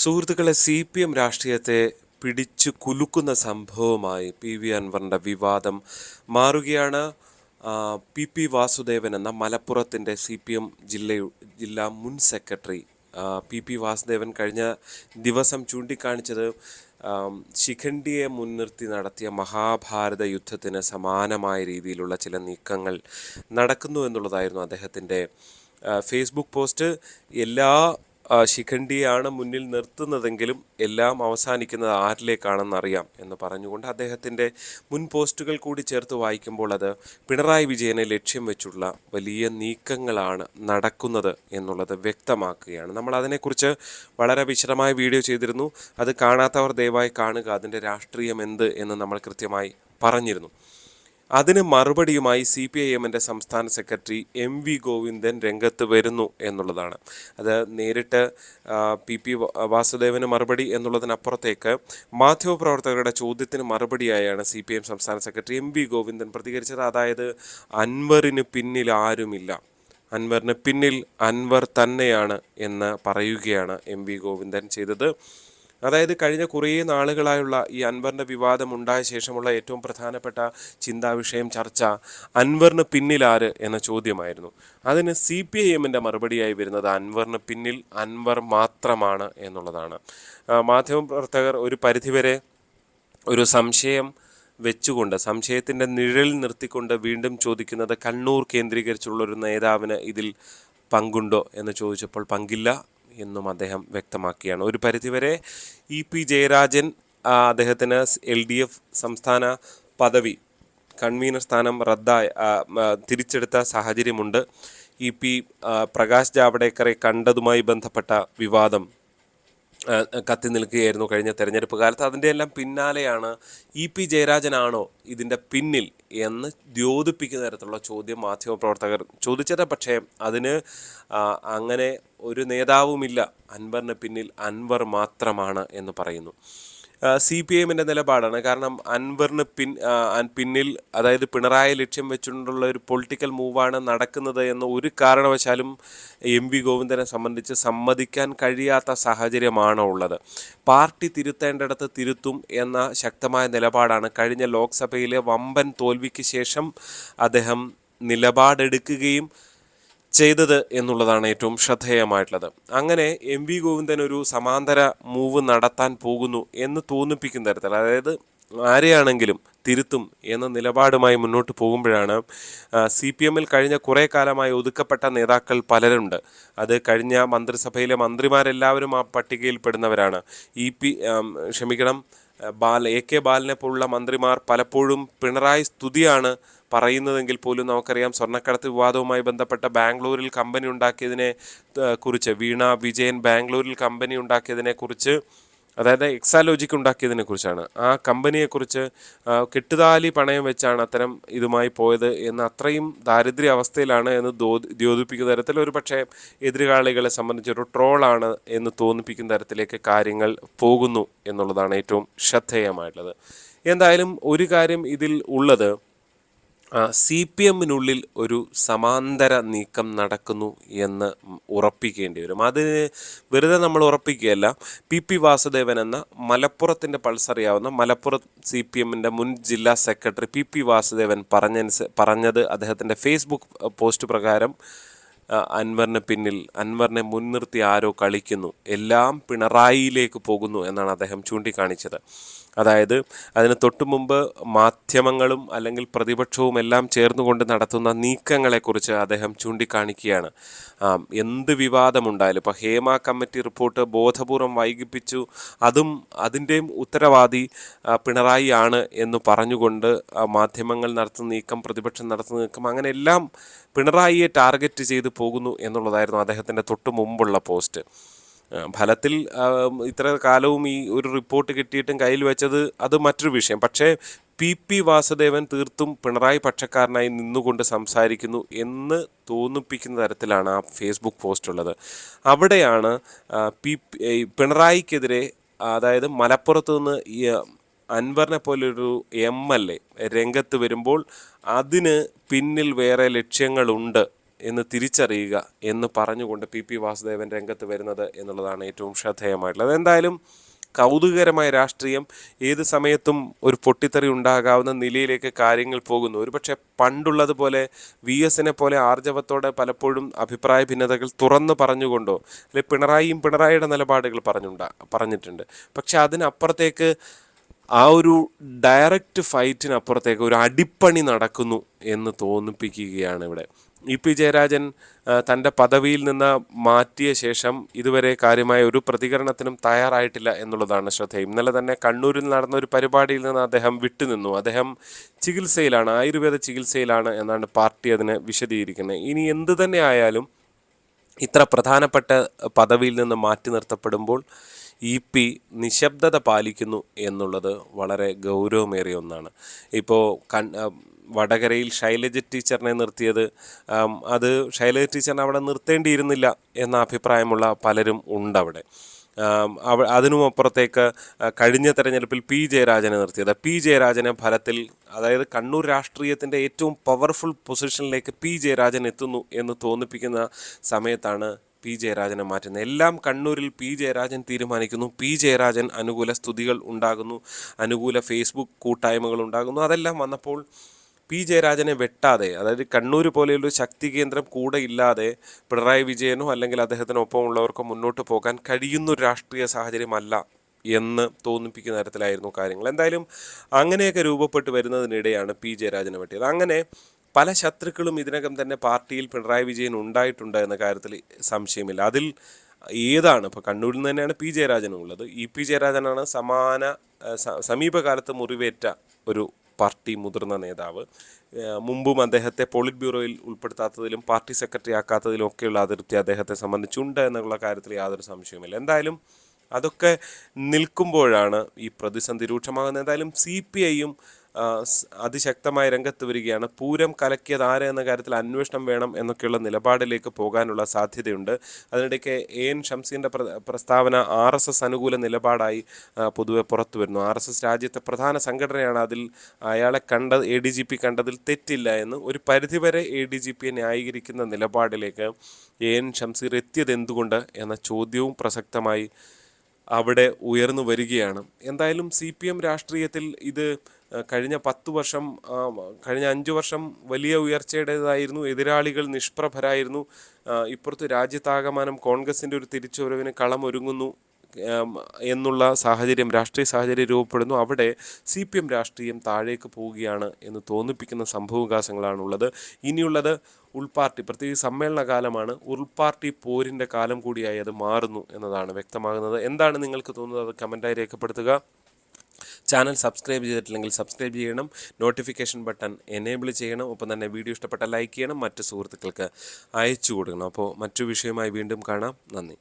സുഹൃത്തുക്കളെ, CPM രാഷ്ട്രീയത്തെ പിടിച്ചു കുലുക്കുന്ന സംഭവമായി PV അൻവറിൻ്റെ വിവാദം മാറുകയാണ്. PP വാസുദേവൻ എന്ന മലപ്പുറത്തിൻ്റെ CPM ജില്ലാ മുൻ സെക്രട്ടറി PP വാസുദേവൻ കഴിഞ്ഞ ദിവസം ചൂണ്ടിക്കാണിച്ചത് ശിഖണ്ഡിയെ മുൻനിർത്തി നടത്തിയ മഹാഭാരത യുദ്ധത്തിന് സമാനമായ രീതിയിലുള്ള ചില നീക്കങ്ങൾ നടക്കുന്നു എന്നുള്ളതായിരുന്നു അദ്ദേഹത്തിൻ്റെ ഫേസ്ബുക്ക് പോസ്റ്റ്. എല്ലാ ശിഖണ്ഡിയാണ് മുന്നിൽ നിർത്തുന്നതെങ്കിലും എല്ലാം അവസാനിക്കുന്നത് ആരിലേക്കാണെന്നറിയാം എന്ന് പറഞ്ഞുകൊണ്ട് അദ്ദേഹത്തിൻ്റെ മുൻ പോസ്റ്റുകൾ കൂടി ചേർത്ത് വായിക്കുമ്പോൾ അത് പിണറായി വിജയനെ ലക്ഷ്യം വെച്ചുള്ള വലിയ നീക്കങ്ങളാണ് നടക്കുന്നത് എന്നുള്ളത് വ്യക്തമാക്കുകയാണ്. നമ്മൾ അതിനെക്കുറിച്ച് വളരെ വിശദമായ വീഡിയോ ചെയ്തിരുന്നു. അത് കാണാത്തവർ ദയവായി കാണുക. അതിൻ്റെ രാഷ്ട്രീയം എന്ത് എന്ന് നമ്മൾ കൃത്യമായി പറഞ്ഞിരുന്നു. അതിന് മറുപടിയുമായി CPIMൻ്റെ സംസ്ഥാന സെക്രട്ടറി MV ഗോവിന്ദൻ രംഗത്ത് വരുന്നു എന്നുള്ളതാണ്. അത് നേരിട്ട് PP വാസുദേവന് മറുപടി എന്നുള്ളതിനപ്പുറത്തേക്ക് മാധ്യമപ്രവർത്തകരുടെ ചോദ്യത്തിന് മറുപടിയായാണ് CPIM സംസ്ഥാന സെക്രട്ടറി MV ഗോവിന്ദൻ പ്രതികരിച്ചത്. അതായത് അൻവറിന് പിന്നിൽ ആരുമില്ല, അൻവറിന് പിന്നിൽ അൻവർ തന്നെയാണ് എന്ന് പറയുകയാണ് MV ഗോവിന്ദൻ ചെയ്തത്. അതായത് കഴിഞ്ഞ കുറേ നാളുകളായുള്ള ഈ അൻവറിൻ്റെ വിവാദം ഉണ്ടായ ശേഷമുള്ള ഏറ്റവും പ്രധാനപ്പെട്ട ചിന്താവിഷയം, ചർച്ച അൻവറിന് പിന്നിൽ ആര് എന്ന ചോദ്യമായിരുന്നു. അതിന് CPIMൻ്റെ മറുപടിയായി വരുന്നത് അൻവറിന് പിന്നിൽ അൻവർ മാത്രമാണ് എന്നുള്ളതാണ്. മാധ്യമപ്രവർത്തകർ ഒരു പരിധിവരെ ഒരു സംശയം വെച്ചുകൊണ്ട്, സംശയത്തിൻ്റെ നിഴൽ നിർത്തിക്കൊണ്ട് വീണ്ടും ചോദിക്കുന്നത് കണ്ണൂർ കേന്ദ്രീകരിച്ചുള്ളൊരു നേതാവിന് ഇതിൽ പങ്കുണ്ടോ എന്ന് ചോദിച്ചപ്പോൾ പങ്കില്ല എന്നും അദ്ദേഹം വ്യക്തമാക്കിയാണ്. ഒരു പരിധിവരെ EP ജയരാജൻ അദ്ദേഹത്തിന് LDF സംസ്ഥാന പദവി, കൺവീനർ സ്ഥാനം തിരിച്ചെടുത്ത സാഹചര്യമുണ്ട്. EP പ്രകാശ് ജാവ്ദേക്കറെ കണ്ടതുമായി ബന്ധപ്പെട്ട വിവാദം കത്തി നിൽക്കുകയായിരുന്നു കഴിഞ്ഞ തെരഞ്ഞെടുപ്പ് കാലത്ത്. അതിൻ്റെ എല്ലാം പിന്നാലെയാണ് EP ജയരാജനാണോ ഇതിൻ്റെ പിന്നിൽ എന്ന് ദ്യോതിപ്പിക്കുന്ന തരത്തിലുള്ള ചോദ്യം മാധ്യമപ്രവർത്തകർ ചോദിച്ചത്. പക്ഷേ അതിന് അങ്ങനെ ഒരു നേതാവുമില്ല, അൻവറിന് പിന്നിൽ അൻവർ മാത്രമാണ് എന്ന് പറയുന്നു. CPIMൻ്റെ നിലപാടാണ്. കാരണം അൻവറിന് പിന്നിൽ, അതായത് പിണറായി ലക്ഷ്യം വെച്ചുകൊണ്ടുള്ള ഒരു പൊളിറ്റിക്കൽ മൂവാണ് നടക്കുന്നത് എന്ന് ഒരു കാരണവശാലും MV ഗോവിന്ദനെ സംബന്ധിച്ച് സമ്മതിക്കാൻ കഴിയാത്ത സാഹചര്യമാണോ ഉള്ളത്. പാർട്ടി തിരുത്തേണ്ടിടത്ത് തിരുത്തും എന്ന ശക്തമായ നിലപാടാണ് കഴിഞ്ഞ ലോക്സഭയിലെ വമ്പൻ തോൽവിക്ക് ശേഷം അദ്ദേഹം നിലപാടെടുക്കുകയും ചെയ്തത് എന്നുള്ളതാണ് ഏറ്റവും ശ്രദ്ധേയമായിട്ടുള്ളത്. അങ്ങനെ MV ഗോവിന്ദൻ ഒരു സമാന്തര മൂവ് നടത്താൻ പോകുന്നു എന്ന് തോന്നിപ്പിക്കുന്ന തരത്തിൽ, അതായത് ആരെയാണെങ്കിലും തിരുത്തും എന്ന നിലപാടുമായി മുന്നോട്ട് പോകുമ്പോഴാണ് CPMൽ കഴിഞ്ഞ കുറേ കാലമായി ഒതുക്കപ്പെട്ട നേതാക്കൾ പലരുണ്ട്. അത് കഴിഞ്ഞ മന്ത്രിസഭയിലെ മന്ത്രിമാരെല്ലാവരും ആ പട്ടികയിൽപ്പെടുന്നവരാണ്. AK ബാലനെ പോലുള്ള മന്ത്രിമാർ പലപ്പോഴും പിണറായി സ്തുതിയാണ് പറയുന്നതെങ്കിൽ പോലും നമുക്കറിയാം, സ്വർണ്ണക്കടത്ത് വിവാദവുമായി ബന്ധപ്പെട്ട ബാംഗ്ലൂരിൽ കമ്പനി ഉണ്ടാക്കിയതിനെ കുറിച്ച്, വീണ വിജയൻ ബാംഗ്ലൂരിൽ കമ്പനി ഉണ്ടാക്കിയതിനെ കുറിച്ച്, അതായത് എക്സാലോജിക് ഉണ്ടാക്കിയതിനെ കുറിച്ചാണ്, ആ കമ്പനിയെക്കുറിച്ച് കെട്ടുതാലി പണയം വെച്ചാണ് അത്തരം ഇതുമായി പോയത് എന്ന്, അത്രയും ദാരിദ്ര്യ അവസ്ഥയിലാണ് എന്ന് ദ്യോതിപ്പിക്കുന്ന തരത്തിൽ, ഒരു പക്ഷേ എതിരാളികളെ സംബന്ധിച്ചൊരു ട്രോളാണ് എന്ന് തോന്നിപ്പിക്കുന്ന തരത്തിലേക്ക് കാര്യങ്ങൾ പോകുന്നു എന്നുള്ളതാണ് ഏറ്റവും ശ്രദ്ധേയമായിട്ടുള്ളത്. എന്തായാലും ഒരു കാര്യം ഇതിൽ ഉള്ളത്, CPMനുള്ളിൽ ഒരു സമാന്തര നീക്കം നടക്കുന്നു എന്ന് ഉറപ്പിക്കേണ്ടി വരും. അതിന് വെറുതെ നമ്മൾ ഉറപ്പിക്കുകയല്ല. PP വാസുദേവൻ എന്ന മലപ്പുറത്തിൻ്റെ പൾസറിയാവുന്ന മലപ്പുറം CPMൻ്റെ മുൻ ജില്ലാ സെക്രട്ടറി PP വാസുദേവൻ പറഞ്ഞത് അദ്ദേഹത്തിൻ്റെ ഫേസ്ബുക്ക് പോസ്റ്റ് പ്രകാരം അൻവറിന് പിന്നിൽ, അൻവറിനെ മുൻനിർത്തി ആരോ കളിക്കുന്നു, എല്ലാം പിണറായിയിലേക്ക് പോകുന്നു എന്നാണ് അദ്ദേഹം ചൂണ്ടിക്കാണിച്ചത്. അതായത് അതിന് തൊട്ടു മുമ്പ് മാധ്യമങ്ങളും അല്ലെങ്കിൽ പ്രതിപക്ഷവും എല്ലാം ചേർന്നുകൊണ്ട് നടത്തുന്ന നീക്കങ്ങളെക്കുറിച്ച് അദ്ദേഹം ചൂണ്ടിക്കാണിക്കുകയാണ്. എന്ത് വിവാദമുണ്ടായാലും, ഇപ്പോൾ ഹേമ കമ്മിറ്റി റിപ്പോർട്ട് ബോധപൂർവം വൈകിപ്പിച്ചു, അതിൻ്റെയും ഉത്തരവാദി പിണറായി ആണ് എന്ന് പറഞ്ഞുകൊണ്ട് മാധ്യമങ്ങൾ നടത്തുന്ന നീക്കം, പ്രതിപക്ഷം നടത്തുന്ന നീക്കം, അങ്ങനെ എല്ലാം പിണറായിയെ ടാർഗറ്റ് ചെയ്ത് പോകുന്നു എന്നുള്ളതായിരുന്നു അദ്ദേഹത്തിൻ്റെ തൊട്ടു മുമ്പുള്ള പോസ്റ്റ്. ഫലത്തിൽ ഇത്ര കാലവും ഈ ഒരു റിപ്പോർട്ട് കിട്ടിയിട്ടും കയ്യിൽ വെച്ചത് അത് മറ്റൊരു വിഷയം. പക്ഷേ PP വാസുദേവൻ തീർത്തും പിണറായി പക്ഷക്കാരനായി നിന്നുകൊണ്ട് സംസാരിക്കുന്നു എന്ന് തോന്നിപ്പിക്കുന്ന തരത്തിലാണ് ആ ഫേസ്ബുക്ക് പോസ്റ്റ് ഉള്ളത്. അവിടെയാണ് പിണറായിക്കെതിരെ, അതായത് മലപ്പുറത്ത് നിന്ന് അൻവറിനെ പോലൊരു MLA രംഗത്ത് വരുമ്പോൾ അതിന് പിന്നിൽ വേറെ ലക്ഷ്യങ്ങളുണ്ട് എന്ന് തിരിച്ചറിയുക എന്ന് പറഞ്ഞുകൊണ്ട് പി വാസുദേവൻ രംഗത്ത് വരുന്നത് എന്നുള്ളതാണ് ഏറ്റവും ശ്രദ്ധേയമായിട്ടുള്ളത്. എന്തായാലും കൗതുകകരമായ രാഷ്ട്രീയം, ഏത് സമയത്തും ഒരു പൊട്ടിത്തെറി ഉണ്ടാകാവുന്ന നിലയിലേക്ക് കാര്യങ്ങൾ പോകുന്നു. ഒരുപക്ഷെ പണ്ടുള്ളതുപോലെ വി എസിനെ പോലെ ആർജവത്തോടെ പലപ്പോഴും അഭിപ്രായ ഭിന്നതകൾ തുറന്നു പറഞ്ഞുകൊണ്ടോ, അല്ലെങ്കിൽ പിണറായിയുടെ നിലപാടുകൾ പറഞ്ഞിട്ടുണ്ട്. പക്ഷെ അതിനപ്പുറത്തേക്ക് ആ ഒരു ഡയറക്റ്റ് ഫൈറ്റിനപ്പുറത്തേക്ക് ഒരു അടിപ്പണി നടക്കുന്നു എന്ന് തോന്നിപ്പിക്കുകയാണ് ഇവിടെ. പി ജയരാജൻ തൻ്റെ പദവിയിൽ നിന്ന് മാറ്റിയ ശേഷം ഇതുവരെ കാര്യമായ ഒരു പ്രതികരണത്തിനും തയ്യാറായിട്ടില്ല എന്നുള്ളതാണ് ശ്രദ്ധേയം. ഇന്നലെ തന്നെ കണ്ണൂരിൽ നടന്ന ഒരു പരിപാടിയിൽ നിന്ന് അദ്ദേഹം വിട്ടുനിന്നു. അദ്ദേഹം ചികിത്സയിലാണ്, ആയുർവേദ ചികിത്സയിലാണ് എന്നാണ് പാർട്ടി അതിനെ വിശദീകരിക്കുന്നത്. ഇനി എന്തു തന്നെ ആയാലും ഇത്ര പ്രധാനപ്പെട്ട പദവിയിൽ നിന്ന് മാറ്റി നിർത്തപ്പെടുമ്പോൾ പി നിശബ്ദത പാലിക്കുന്നു എന്നുള്ളത് വളരെ ഗൗരവമേറിയ ഒന്നാണ്. ഇപ്പോൾ വടകരയിൽ ശൈലജ ടീച്ചറിനെ നിർത്തിയത്, അത് ശൈലജ ടീച്ചറിനെ അവിടെ നിർത്തേണ്ടിയിരുന്നില്ല എന്ന അഭിപ്രായമുള്ള പലരും ഉണ്ടവിടെ. അതിനുമപ്പുറത്തേക്ക് കഴിഞ്ഞ തെരഞ്ഞെടുപ്പിൽ പി ജയരാജനെ നിർത്തിയത്, പി ജയരാജനെ ഫലത്തിൽ, അതായത് കണ്ണൂർ രാഷ്ട്രീയത്തിൻ്റെ ഏറ്റവും പവർഫുൾ പൊസിഷനിലേക്ക് പി ജയരാജൻ എത്തുന്നു എന്ന് തോന്നിപ്പിക്കുന്ന സമയത്താണ് പി ജയരാജനെ മാറ്റുന്നത്. എല്ലാം കണ്ണൂരിൽ പി ജയരാജൻ തീരുമാനിക്കുന്നു, പി ജയരാജൻ അനുകൂല സ്തുതികൾ ഉണ്ടാകുന്നു, അനുകൂല ഫേസ്ബുക്ക് കൂട്ടായ്മകൾ ഉണ്ടാകുന്നു. അതെല്ലാം വന്നപ്പോൾ പി ജയരാജനെ വെട്ടാതെ, അതായത് കണ്ണൂർ പോലെയൊരു ശക്തി കേന്ദ്രം കൂടെ ഇല്ലാതെ പിണറായി വിജയനോ അല്ലെങ്കിൽ അദ്ദേഹത്തിനൊപ്പമുള്ളവർക്കോ മുന്നോട്ട് പോകാൻ കഴിയുന്നൊരു രാഷ്ട്രീയ സാഹചര്യമല്ല എന്ന് തോന്നിപ്പിക്കുന്ന തരത്തിലായിരുന്നു കാര്യങ്ങൾ. എന്തായാലും അങ്ങനെയൊക്കെ രൂപപ്പെട്ട് വരുന്നതിനിടെയാണ് പി ജയരാജനെ വെട്ടിയത്. അങ്ങനെ പല ശത്രുക്കളും ഇതിനകം തന്നെ പാർട്ടിയിൽ പിണറായി വിജയൻ ഉണ്ടായിട്ടുണ്ട് എന്ന കാര്യത്തിൽ സംശയമില്ല. അതിൽ ഏതാണ്, ഇപ്പോൾ കണ്ണൂരിൽ നിന്ന് തന്നെയാണ് പി ജയരാജനും ഉള്ളത്. പി ജയരാജനാണ് സമീപകാലത്ത് മുറിവേറ്റ ഒരു പാർട്ടി മുതിർന്ന നേതാവ്. മുമ്പും അദ്ദേഹത്തെ പോളിറ്റ് ബ്യൂറോയിൽ ഉൾപ്പെടുത്താത്തതിലും പാർട്ടി സെക്രട്ടറി ആക്കാത്തതിലും ഒക്കെയുള്ള അതിർത്തി അദ്ദേഹത്തെ സംബന്ധിച്ചുണ്ട് എന്നുള്ള കാര്യത്തിൽ യാതൊരു സംശയവുമില്ല. എന്തായാലും അതൊക്കെ നിൽക്കുമ്പോഴാണ് ഈ പ്രതിസന്ധി രൂക്ഷമാകുന്നത്. എന്തായാലും CPIയും അതിശക്തമായ രംഗത്ത് വരികയാണ്. പൂരം കലക്കിയത് ആര് എന്ന കാര്യത്തിൽ അന്വേഷണം വേണം എന്നൊക്കെയുള്ള നിലപാടിലേക്ക് പോകാനുള്ള സാധ്യതയുണ്ട്. അതിനിടയ്ക്ക് AN ഷംസീറിൻ്റെ പ്രസ്താവന RSS അനുകൂല നിലപാടായി പൊതുവെ പുറത്തു വരുന്നു. RSS രാജ്യത്തെ പ്രധാന സംഘടനയാണ്, അതിൽ അയാളെ ADGP കണ്ടതിൽ തെറ്റില്ല എന്ന് ഒരു പരിധിവരെ ADGPയെ ന്യായീകരിക്കുന്ന നിലപാടിലേക്ക് AN ഷംസീർ എത്തിയത് എന്തുകൊണ്ട് എന്ന ചോദ്യവും പ്രസക്തമായി അവിടെ ഉയർന്നു വരികയാണ്. എന്തായാലും CPM രാഷ്ട്രീയത്തിൽ ഇത് കഴിഞ്ഞ 10 വർഷം, കഴിഞ്ഞ 5 വർഷം വലിയ ഉയർച്ചയുടേതായിരുന്നു. എതിരാളികൾ നിഷ്പ്രഭരായിരുന്നു. ഇപ്പുറത്ത് രാജ്യത്താകമാനം കോൺഗ്രസിൻ്റെ ഒരു തിരിച്ചുവരവിന് കളമൊരുങ്ങുന്നു എന്നുള്ള സാഹചര്യം, രാഷ്ട്രീയ സാഹചര്യം രൂപപ്പെടുന്നു. അവിടെ CPM രാഷ്ട്രീയം താഴേക്ക് പോവുകയാണ് എന്ന് തോന്നിപ്പിക്കുന്ന സംഭവവികാസങ്ങളാണുള്ളത്. ഇനിയുള്ളത് ഉൾപാർട്ടി, പ്രത്യേകിച്ച് സമ്മേളന കാലമാണ്. ഉൾപാർട്ടി പോരിൻ്റെ കാലം കൂടിയായി അത് മാറുന്നു എന്നതാണ് വ്യക്തമാകുന്നത്. എന്താണ് നിങ്ങൾക്ക് തോന്നുന്നത്? അത് കമൻറ്റായി രേഖപ്പെടുത്തുക. ചാനൽ സബ്സ്ക്രൈബ് ചെയ്തിട്ടില്ലെങ്കിൽ സബ്സ്ക്രൈബ് ചെയ്യണം, നോട്ടിഫിക്കേഷൻ ബട്ടൺ എനേബിൾ ചെയ്യണം, ഒപ്പം തന്നെ വീഡിയോ ഇഷ്ടപ്പെട്ട ലൈക്ക് ചെയ്യണം, മറ്റ് സുഹൃത്തുക്കൾക്ക് അയച്ചു കൊടുക്കണം. അപ്പോൾ മറ്റു വിഷയമായി വീണ്ടും കാണാം. നന്ദി.